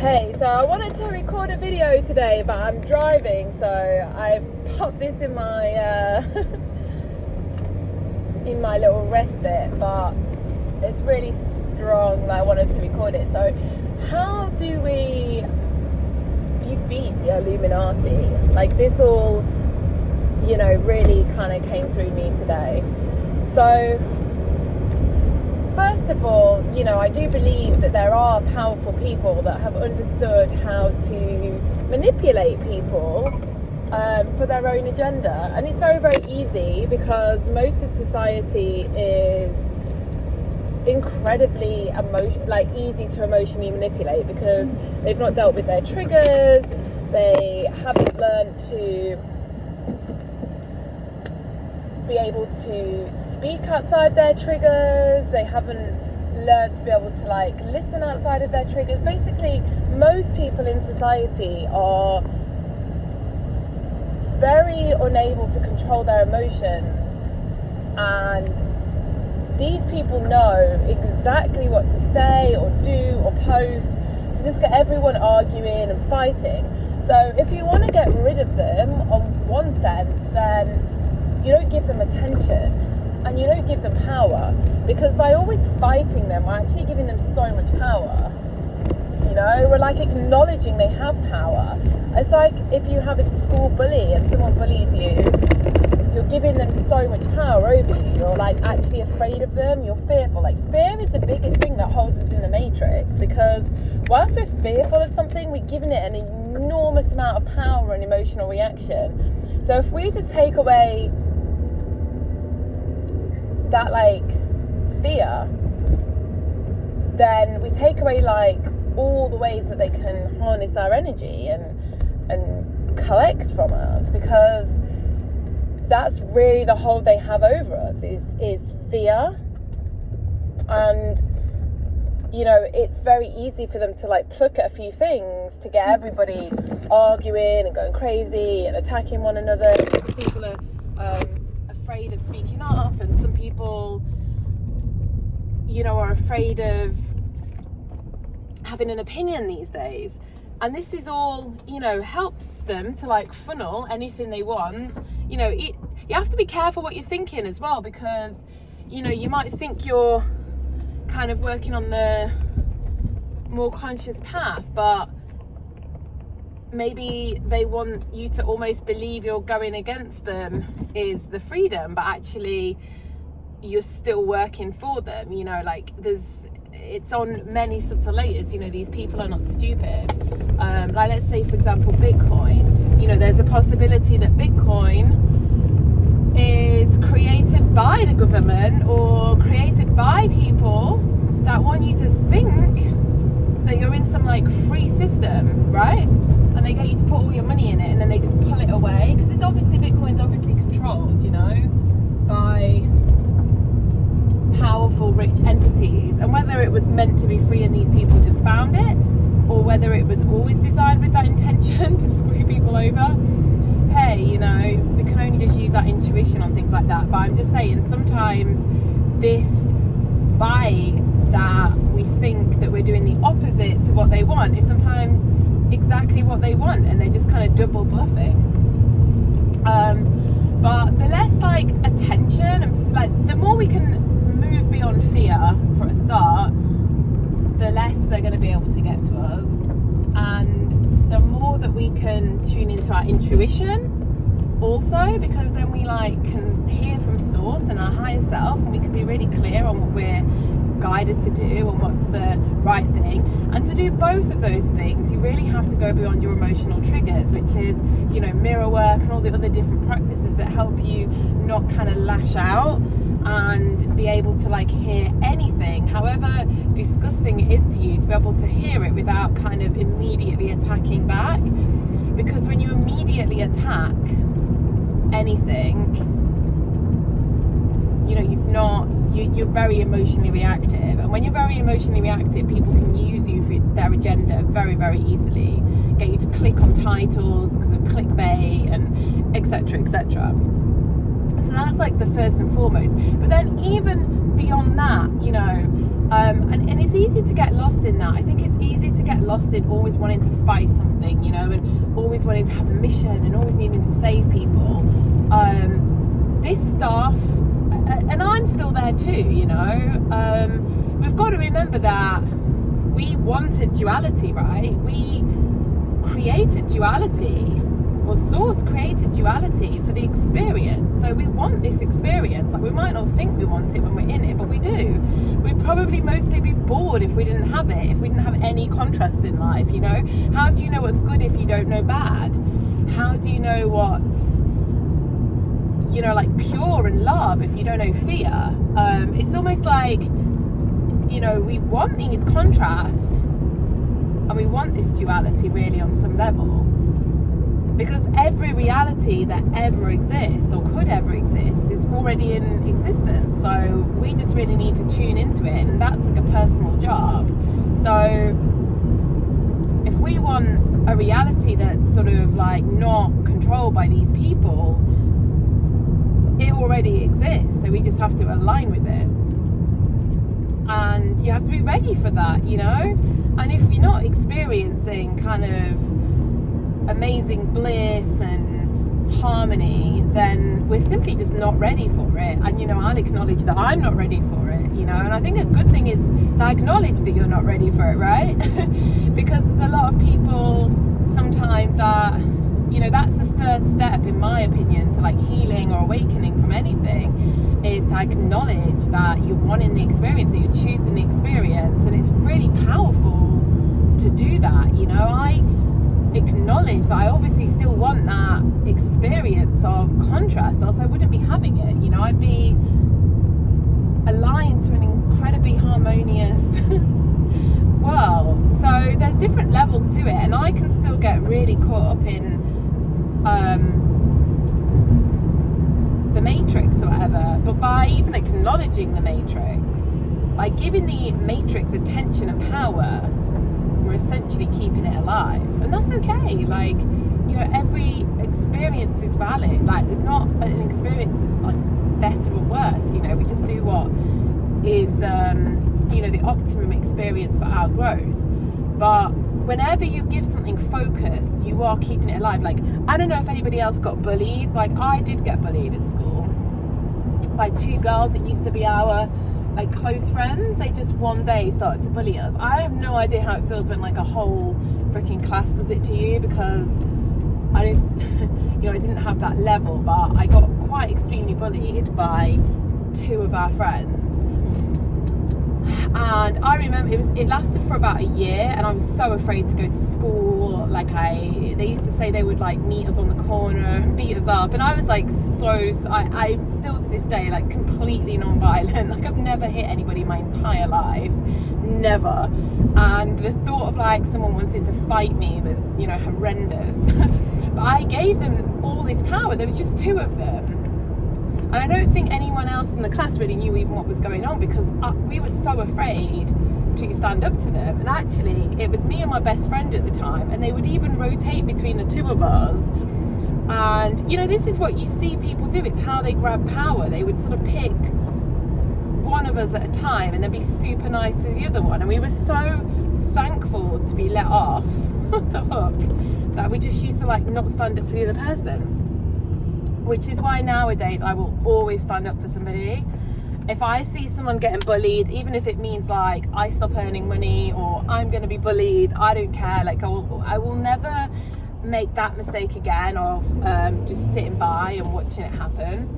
Hey, so I wanted to record a video today, but I'm driving, so I've popped this in my in my little rest bit, but it's really strong that I wanted to record it. So how do we defeat the Illuminati? Like, this all, really kind of came through me today. So first of all, I do believe that there are powerful people that have understood how to manipulate people for their own agenda. And it's very, very easy because most of society is incredibly easy to emotionally manipulate because they've not dealt with their triggers, they haven't learned to be able to speak outside their triggers, they haven't learned to be able to listen outside of their triggers. Basically, most people in society are very unable to control their emotions, and these people know exactly what to say or do or post to just get everyone arguing and fighting. So if you want to get rid of them on one sense, then you don't give them attention and you don't give them power, because by always fighting them, we're actually giving them so much power. We're acknowledging they have power. It's like if you have a school bully and someone bullies you, you're giving them so much power over you. You're actually afraid of them, you're fearful. Fear is the biggest thing that holds us in the matrix, because whilst we're fearful of something, we're giving it an enormous amount of power and emotional reaction. So if we just take away that fear, then we take away all the ways that they can harness our energy and collect from us, because that's really the hold they have over us is fear. And it's very easy for them to pluck at a few things to get everybody arguing and going crazy and attacking one another. Some people are afraid of speaking up, and some people are afraid of having an opinion these days. And this is all helps them to funnel anything they want. You have to be careful what you're thinking as well, because you might think you're kind of working on the more conscious path, but maybe they want you to almost believe you're going against them is the freedom, but actually you're still working for them. It's on many subtle layers. These people are not stupid. Let's say, for example, Bitcoin. There's a possibility that Bitcoin is created by the government or created by people that want you to think that you're in some free system, right? And they get you to put all your money in it, and then they just pull it away, because Bitcoin's obviously controlled, by powerful, rich entities. And whether it was meant to be free and these people just found it, or whether it was always designed with that intention to screw people over, hey, we can only just use our intuition on things like that. But I'm just saying, sometimes this fight that we think that we're doing the opposite to what they want is sometimes exactly what they want, and they're just kind of double bluffing. But the less attention and the more we can move beyond fear for a start, the less they're going to be able to get to us, and the more that we can tune into our intuition also, because then we can hear from source and our higher self, and we can be really clear on what we're guided to do and what's the right thing. And to do both of those things, you really have to go beyond your emotional triggers, which is mirror work and all the other different practices that help you not kind of lash out and be able to hear anything, however disgusting it is to you, to be able to hear it without kind of immediately attacking back. Because when you immediately attack anything, you're very emotionally reactive, and when you're very emotionally reactive, people can use you for their agenda very, very easily, get you to click on titles because of clickbait and etc. So that's the first and foremost. But then even beyond that, And it's easy to get lost in that. I think it's easy to get lost in always wanting to fight something, you know, and always wanting to have a mission and always needing to save people. This stuff, and I'm still there too, you know. We've got to remember that we wanted duality, right? We created duality, or Source created duality for the experience. So we want this experience. Like, we might not think we want it when we're in it, but we do. We'd probably mostly be bored if we didn't have it, if we didn't have any contrast in life, you know? How do you know what's good if you don't know bad? How do you know what's, you know, like pure and love if you don't know fear? It's almost like, you know, we want these contrasts and we want this duality really on some level, because every reality that ever exists or could ever exist is already in existence. So we just really need to tune into it, and that's like a personal job. So if we want a reality that's sort of like not controlled by these people, it already exists, so we just have to align with it. And you have to be ready for that, you know? And if you're not experiencing kind of amazing bliss and harmony, then we're simply just not ready for it. And, you know, I'll acknowledge that I'm not ready for it, you know? And I think a good thing is to acknowledge that you're not ready for it, right? Because there's a lot of people sometimes that, you know, that's the first step, in my opinion, to like healing or awakening from anything, is to acknowledge that you're wanting the experience, that you're choosing the experience. And it's really powerful to do that, you know. I acknowledge that I obviously still want that experience of contrast, else I wouldn't be having it, you know. I'd be aligned to an incredibly harmonious world. So there's different levels to it, and I can still get really caught up in the matrix or whatever, but by even acknowledging the matrix, by giving the matrix attention and power, we're essentially keeping it alive. And that's okay. Like, you know, every experience is valid. Like, there's not an experience that's like better or worse, you know. We just do what is you know, the optimum experience for our growth. But whenever you give something focus, you are keeping it alive. Like, I don't know if anybody else got bullied. Like, I did get bullied at school by two girls that used to be our like close friends. They just one day started to bully us. I have no idea how it feels when like a whole freaking class does it to you, because I don't, you know, I didn't have that level, but I got quite extremely bullied by two of our friends. And I remember it lasted for about a year, and I was so afraid to go to school. Like, they used to say they would like meet us on the corner and beat us up, and I was like I'm still to this day like completely non-violent. Like, I've never hit anybody in my entire life, never. And the thought of like someone wanting to fight me was, you know, horrendous. But I gave them all this power. There was just two of them. And I don't think anyone else in the class really knew even what was going on, because we were so afraid to stand up to them. And actually, it was me and my best friend at the time, and they would even rotate between the two of us. And, you know, this is what you see people do. It's how they grab power. They would sort of pick one of us at a time and then be super nice to the other one. And we were so thankful to be let off the hook that we just used to like not stand up for the other person. Which is why nowadays I will always stand up for somebody. If I see someone getting bullied, even if it means like I stop earning money or I'm going to be bullied, I don't care. Like, I will never make that mistake again of just sitting by and watching it happen.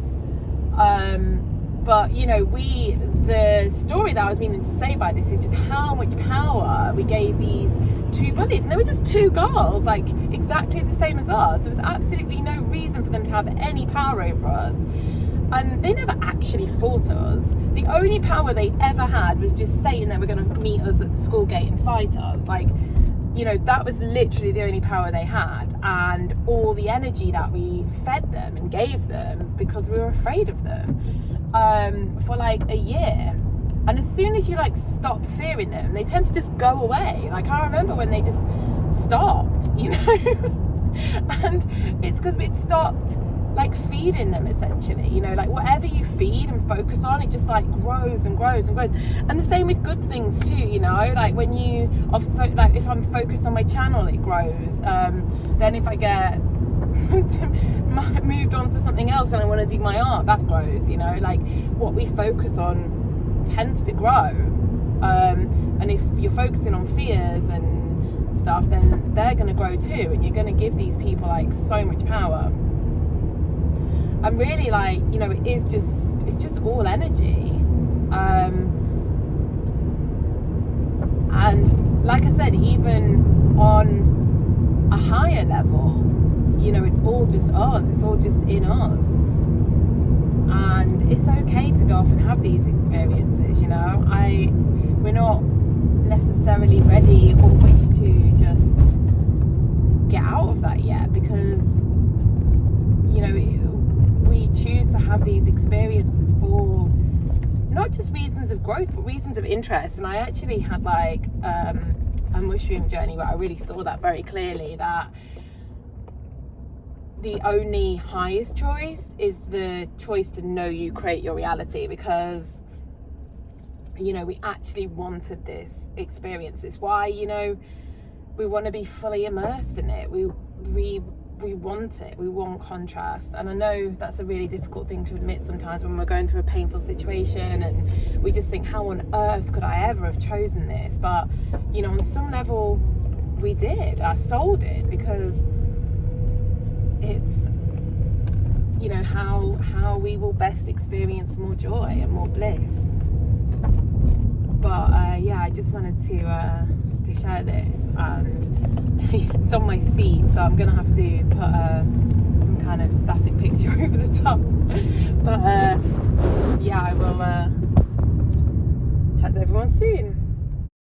But, you know, the story that I was meaning to say by this is just how much power we gave these two bullies. And they were just two girls, like exactly the same as us. There was absolutely no reason for them to have any power over us. And they never actually fought us. The only power they ever had was just saying they were going to meet us at the school gate and fight us. Like, you know, that was literally the only power they had. And all the energy that we fed them and gave them because we were afraid of them for like a year. And as soon as you like stop fearing them, they tend to just go away. Like, I remember when they just stopped, you know. And it's because we'd stopped like feeding them, essentially, you know, like whatever you feed and focus on, it just like grows and grows and grows. And the same with good things too, you know, like when you are like if I'm focused on my channel, it grows. Then if I get moved on to something else and I want to do my art, that grows, you know, like what we focus on tends to grow. And if you're focusing on fears and stuff, then they're going to grow too, and you're going to give these people like so much power. And really, like, you know, it's just all energy. And like I said, even on a higher level, you know, it's all just us, it's all just in us. And it's okay to go off and have these experiences, you know. We're not necessarily ready or wish to just get out of that yet, because, you know, we choose to have these experiences for not just reasons of growth, but reasons of interest. And I actually had like a mushroom journey where I really saw that very clearly, that the only highest choice is the choice to know you create your reality, because, you know, we actually wanted this experience. It's why, you know, we want to be fully immersed in it. We want it. We want contrast. And I know that's a really difficult thing to admit sometimes when we're going through a painful situation and we just think, how on earth could I ever have chosen this? But, you know, on some level we did. Our soul did, because it's, you know, how we will best experience more joy and more bliss. But yeah, I just wanted to share this, and it's on my seat, so I'm gonna have to put some kind of static picture over the top. But yeah, I will chat to everyone soon.